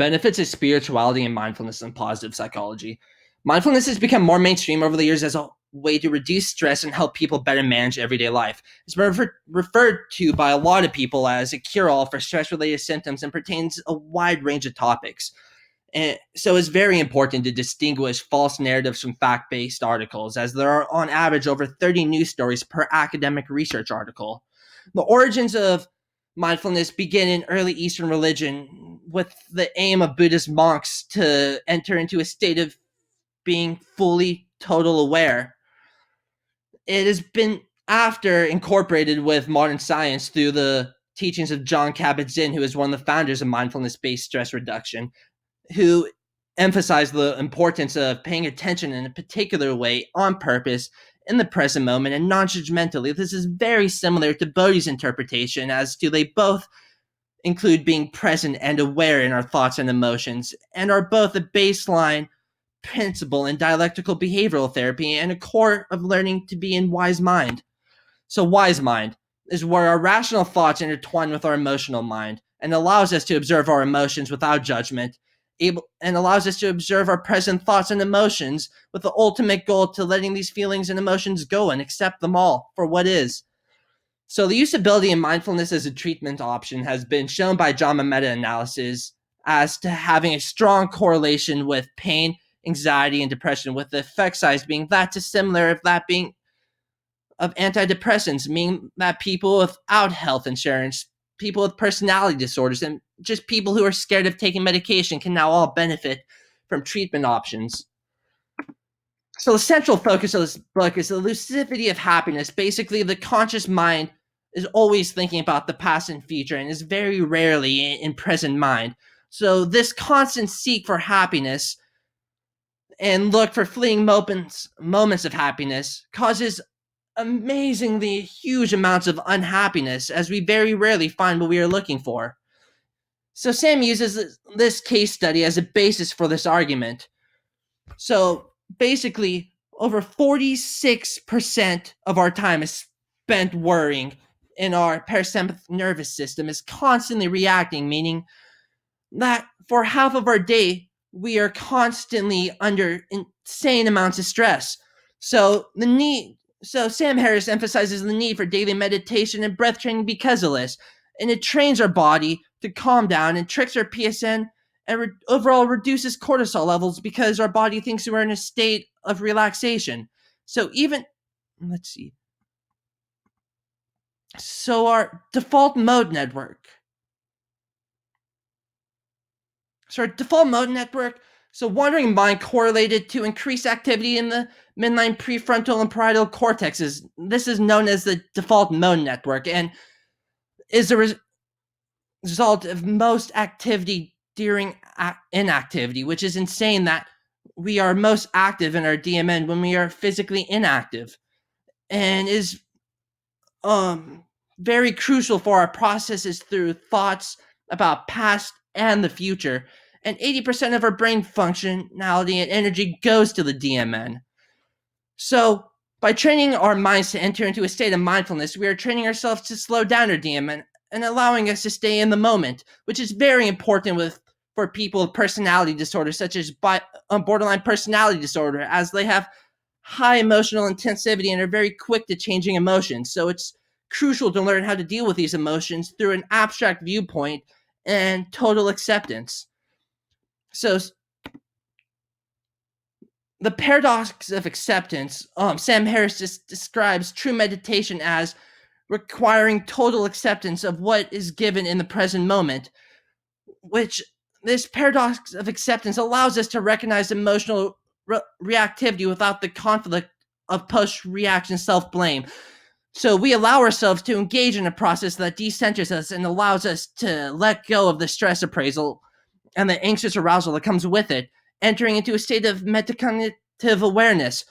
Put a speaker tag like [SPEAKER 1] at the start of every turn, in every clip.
[SPEAKER 1] benefits of spirituality and mindfulness and positive psychology. Mindfulness has become more mainstream over the years as a way to reduce stress and help people better manage everyday life. It's been referred to by a lot of people as a cure-all for stress-related symptoms and pertains a wide range of topics. And so it's very important to distinguish false narratives from fact-based articles, as there are on average over 30 news stories per academic research article. The origins of mindfulness begin in early Eastern religion with the aim of Buddhist monks to enter into a state of being fully total aware. It has been after incorporated with modern science through the teachings of John Kabat-Zinn, who is one of the founders of mindfulness-based stress reduction, who emphasized the importance of paying attention in a particular way on purpose in the present moment and non-judgmentally. This is very similar to Bodhi's interpretation, as to they both include being present and aware in our thoughts and emotions, and are both a baseline principle in dialectical behavioral therapy and a core of learning to be in wise mind. So wise mind is where our rational thoughts intertwine with our emotional mind and allows us to observe our emotions without judgment, and allows us to observe our present thoughts and emotions with the ultimate goal to letting these feelings and emotions go and accept them all for what is. So the usability of mindfulness as a treatment option has been shown by JAMA meta-analysis as to having a strong correlation with pain, anxiety, and depression, with the effect size being that dissimilar of that being of antidepressants, meaning that people without health insurance, people with personality disorders, and just people who are scared of taking medication can now all benefit from treatment options. So the central focus of this book is the lucidity of happiness. Basically, the conscious mind is always thinking about the past and future and is very rarely in present mind. So this constant seek for happiness and look for fleeting moments of happiness causes amazingly huge amounts of unhappiness, as we very rarely find what we are looking for. So Sam uses this case study as a basis for this argument. So basically, over 46% of our time is spent worrying, and our parasympathetic nervous system is constantly reacting, meaning that for half of our day, we are constantly under insane amounts of stress. So Sam Harris emphasizes the need for daily meditation and breath training because of this, and it trains our body to calm down and tricks our PSN and overall reduces cortisol levels because our body thinks we're in a state of relaxation. So our default mode network. So wandering mind correlated to increased activity in the midline prefrontal and parietal cortexes. This is known as the default mode network and is the result of most activity during inactivity, which is insane that we are most active in our DMN when we are physically inactive, and is very crucial for our processes through thoughts about past and the future. And 80% of our brain functionality and energy goes to the DMN. So by training our minds to enter into a state of mindfulness, we are training ourselves to slow down our DMN and allowing us to stay in the moment, which is very important for people with personality disorders, such as borderline personality disorder, as they have high emotional intensivity and are very quick to changing emotions. So it's crucial to learn how to deal with these emotions through an abstract viewpoint and total acceptance. So the paradox of acceptance, Sam Harris describes true meditation as requiring total acceptance of what is given in the present moment, which this paradox of acceptance allows us to recognize emotional reactivity without the conflict of post-reaction self-blame. So we allow ourselves to engage in a process that decenters us and allows us to let go of the stress appraisal and the anxious arousal that comes with it, entering into a state of metacognitive awareness,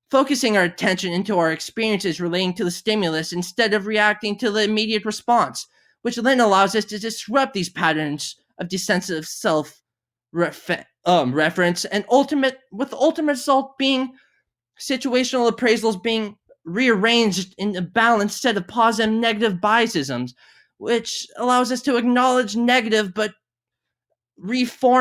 [SPEAKER 1] focusing our attention into our experiences relating to the stimulus instead of reacting to the immediate response, which then allows us to disrupt these patterns of defensive self-reference, and the ultimate result being situational appraisals being rearranged in a balanced set of positive and negative biasisms, which allows us to acknowledge negative but reform